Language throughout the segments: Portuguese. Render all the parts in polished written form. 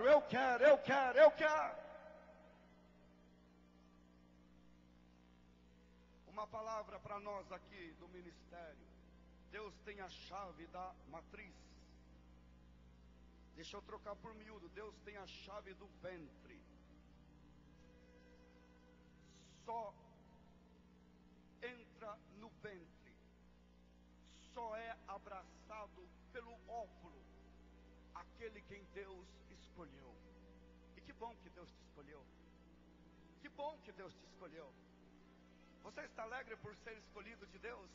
Eu quero. Uma palavra para nós aqui do ministério. Deus tem a chave da matriz. Deixa eu trocar por miúdo. Deus tem a chave do ventre. Só entra no ventre, só é abraçado pelo óvulo aquele quem Deus escolheu. E que bom que Deus te escolheu. Que bom que Deus te escolheu. Você está alegre por ser escolhido de Deus?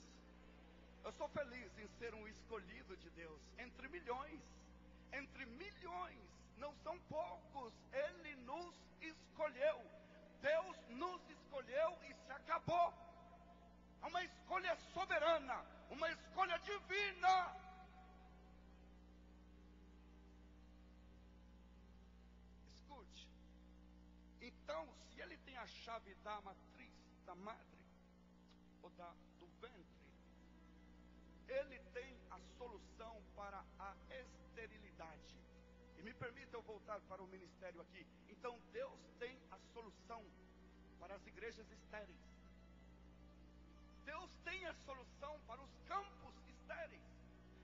Eu sou feliz em ser um escolhido de Deus. Entre milhões, não são poucos. Ele nos escolheu. Deus nos escolheu e se acabou. É uma escolha soberana, uma escolha divina. Escute. Então, se ele tem a chave da matriz, da madre, ou do ventre, ele tem a solução para a esterilidade. E me permita eu voltar para o ministério aqui. Então Deus tem a solução para as igrejas estéreis. Deus tem a solução para os campos estéreis,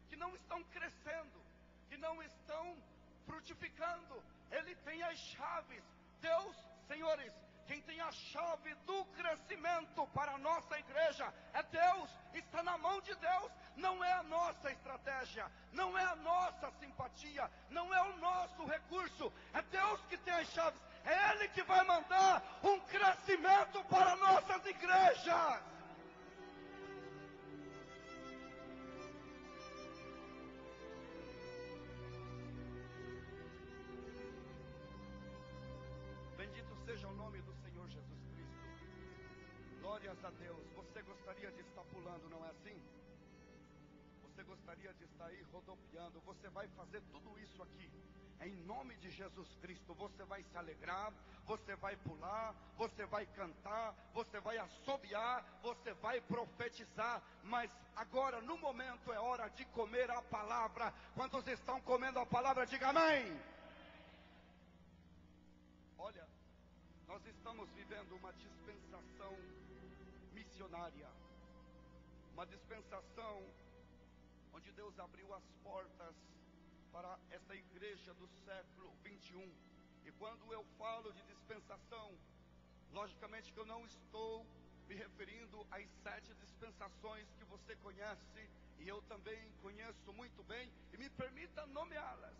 que não estão crescendo, que não estão frutificando. Ele tem as chaves. Deus, senhores, quem tem a chave do crescimento para a nossa igreja é Deus. Está na mão de Deus. Não é a nossa estratégia, não é a nossa simpatia, não é o nosso recurso. É Deus que tem as chaves. É Ele que vai mandar um crescimento para nossas igrejas. Bendito seja o nome do Senhor Jesus Cristo. Glórias a Deus. Você gostaria de estar pulando, não é assim? Você gostaria de estar aí rodopiando. Você vai fazer tudo isso aqui em nome de Jesus Cristo. Você vai se alegrar, você vai pular, você vai cantar, você vai assobiar, você vai profetizar. Mas agora, no momento, é hora de comer a palavra. Quantos estão comendo a palavra? Diga amém. Olha, nós estamos vivendo uma dispensação missionária, uma dispensação onde Deus abriu as portas para esta igreja do século 21. E quando eu falo de dispensação, logicamente que eu não estou me referindo às 7 dispensações que você conhece, e eu também conheço muito bem, e me permita nomeá-las.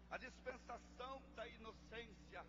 A dispensação da inocência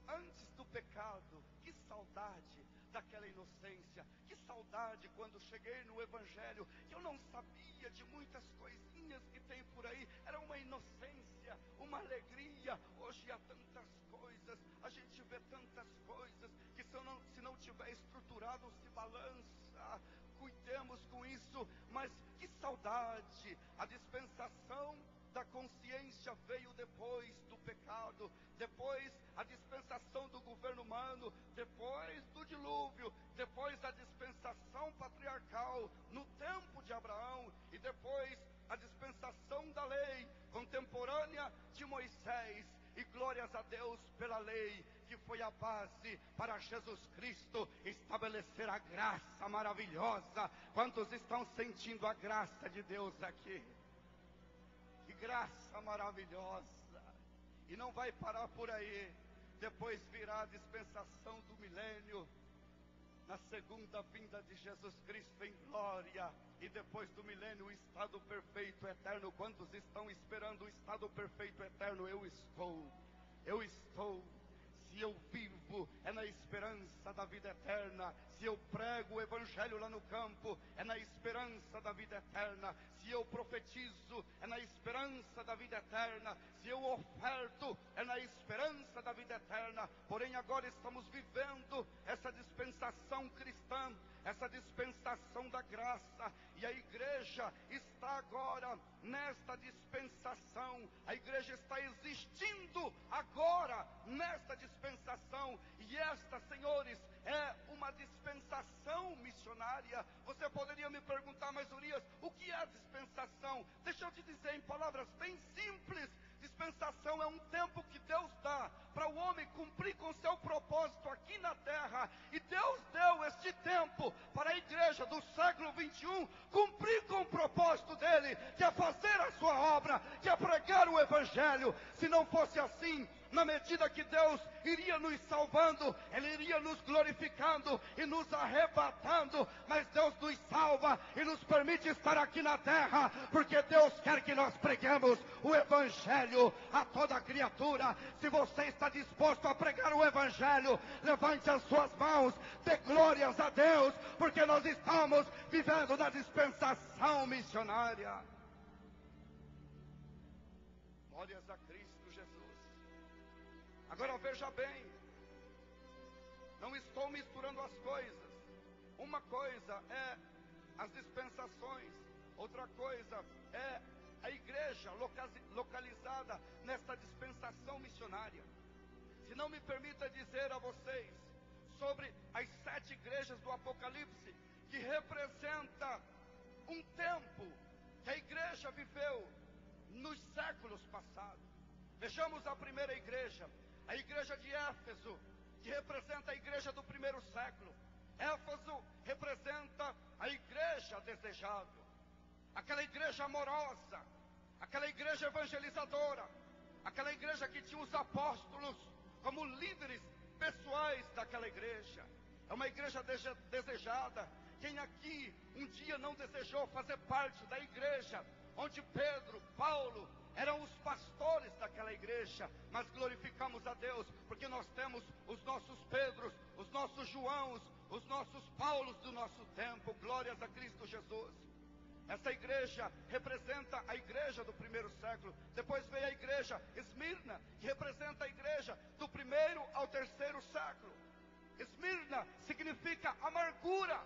antes do pecado. Que saudade daquela inocência, que saudade quando cheguei no Evangelho, que eu não sabia de muitas coisinhas que tem por aí. Era uma inocência, uma alegria. Hoje há tantas coisas, a gente vê tantas coisas, que se não tiver estruturado, se balança. Cuidemos com isso. Mas que saudade. A dispensação da consciência veio depois do pecado, depois a dispensação do governo humano, depois do dilúvio, depois a dispensação patriarcal no tempo de Abraão, e depois a dispensação da lei contemporânea de Moisés. E glórias a Deus pela lei, que foi a base para Jesus Cristo estabelecer a graça maravilhosa. Quantos estão sentindo a graça de Deus aqui? Que graça maravilhosa. E não vai parar por aí. Depois virá a dispensação do milênio, na segunda vinda de Jesus Cristo em glória. E depois do milênio, o estado perfeito eterno. Quantos estão esperando o estado perfeito eterno? Eu estou. Se eu vivo, é na esperança da vida eterna. Se eu prego o evangelho lá no campo, é na esperança da vida eterna. Se eu profetizo, é na esperança da vida eterna. Se eu oferto, é na esperança da vida eterna. Porém agora estamos vivendo essa dispensação cristã, essa dispensação da graça. E a igreja está agora nesta dispensação. A igreja está existindo agora nesta dispensação. E esta, senhores, é uma dispensação missionária. Você poderia me perguntar, mas Urias, o que é dispensação? Deixa eu te dizer em palavras bem simples. Dispensação é um tempo que Deus terra. E Deus deu este tempo para a igreja do século 21 cumprir com o propósito dele, que é fazer a sua obra, que é pregar o evangelho. Se não fosse assim, na medida que Deus iria nos salvando, Ele iria nos glorificando e nos arrebatando, mas Deus nos salva e nos permite estar aqui na terra, porque Deus quer que nós preguemos o Evangelho a toda criatura. Se você está disposto a pregar o Evangelho, levante as suas mãos, dê glórias a Deus, porque nós estamos vivendo na dispensação missionária. Glórias a Cristo Jesus. Agora veja bem, não estou misturando as coisas. Uma coisa é as dispensações, outra coisa é a igreja localizada nesta dispensação missionária. Se não me permita dizer a vocês sobre as 7 igrejas do Apocalipse, que representa um tempo que a igreja viveu nos séculos passados. Vejamos a primeira igreja, a igreja de Éfeso, que representa a igreja do primeiro século. Éfeso representa a igreja desejável, aquela igreja amorosa, aquela igreja evangelizadora, aquela igreja que tinha os apóstolos como líderes pessoais daquela igreja. É uma igreja desejada. Quem aqui um dia não desejou fazer parte da igreja onde Pedro, Paulo eram os pastores daquela igreja? Mas glorificamos a Deus, porque nós temos os nossos Pedros, os nossos Joãos, os nossos Paulos do nosso tempo. Glórias a Cristo Jesus. Essa igreja representa a igreja do primeiro século. Depois veio a igreja Esmirna, que representa a igreja do primeiro ao terceiro século. Esmirna significa amargura,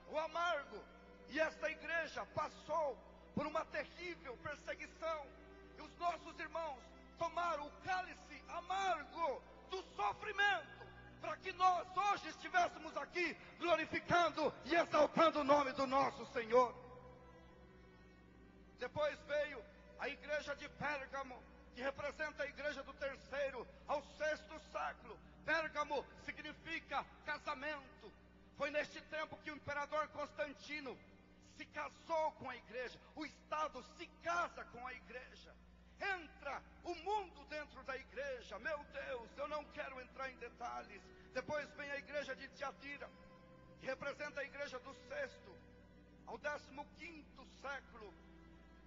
o amargo. E esta igreja passou por uma terrível perseguição. E os nossos irmãos tomaram o cálice amargo do sofrimento, para que nós hoje estivéssemos aqui glorificando e exaltando o nome do nosso Senhor. Depois veio a igreja de Pérgamo, que representa a igreja do terceiro ao sexto século. Pérgamo significa casamento. Foi neste tempo que o imperador Constantino se casou com a igreja. O Estado se casa com a igreja. Entra o mundo dentro da igreja. Meu Deus, eu não quero entrar em detalhes. Depois vem a igreja de Tiatira, que representa a igreja do sexto ao 15º século.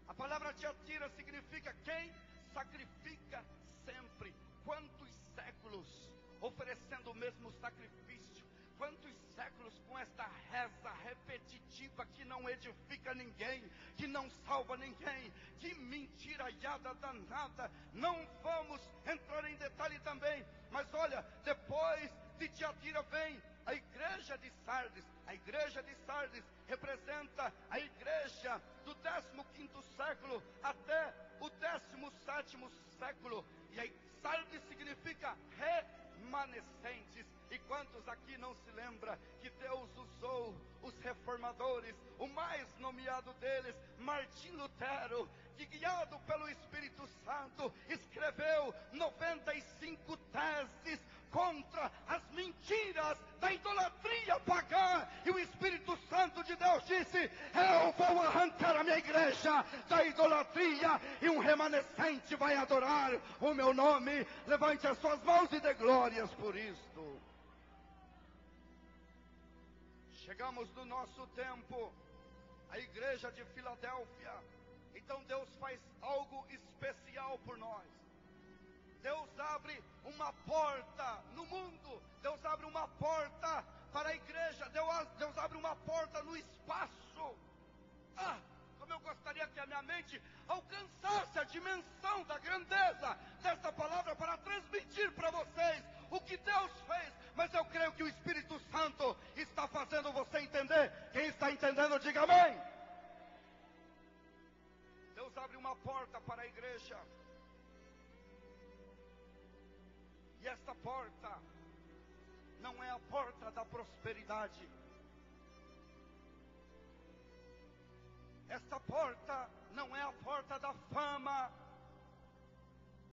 A palavra Tiatira significa quem sacrifica sempre. Quantos séculos oferecendo o mesmo sacrifício? Quantos séculos com esta reza repetitiva que não edifica ninguém, que não salva ninguém? Que mentiraiada danada. Não vamos entrar em detalhe também, mas olha, depois de Tiatira vem a igreja de Sardes. A igreja de Sardes representa a igreja do 15º século até o 17º século. E a Sardes significa remanescentes. E quantos aqui não se lembra que Deus usou os reformadores, o mais nomeado deles, Martim Lutero, que guiado pelo Espírito Santo, escreveu 95 teses contra as mentiras da idolatria pagã. E o Espírito Santo de Deus disse: eu vou arrancar a minha igreja da idolatria, e um remanescente vai adorar o meu nome. Levante as suas mãos e dê glórias por isto. Chegamos no nosso tempo, a igreja de Filadélfia. Então Deus faz algo especial por nós. Deus abre uma porta no mundo. Deus abre uma porta para a igreja. Deus abre uma porta no espaço. Como eu gostaria que a minha mente alcançasse a dimensão da grandeza desta palavra para transmitir para vocês o que Deus fez. Mas eu creio que o Espírito Santo está fazendo você entender. Quem está entendendo, diga amém. Deus abre uma porta para a igreja. E esta porta não é a porta da prosperidade. Esta porta não é a porta da fama.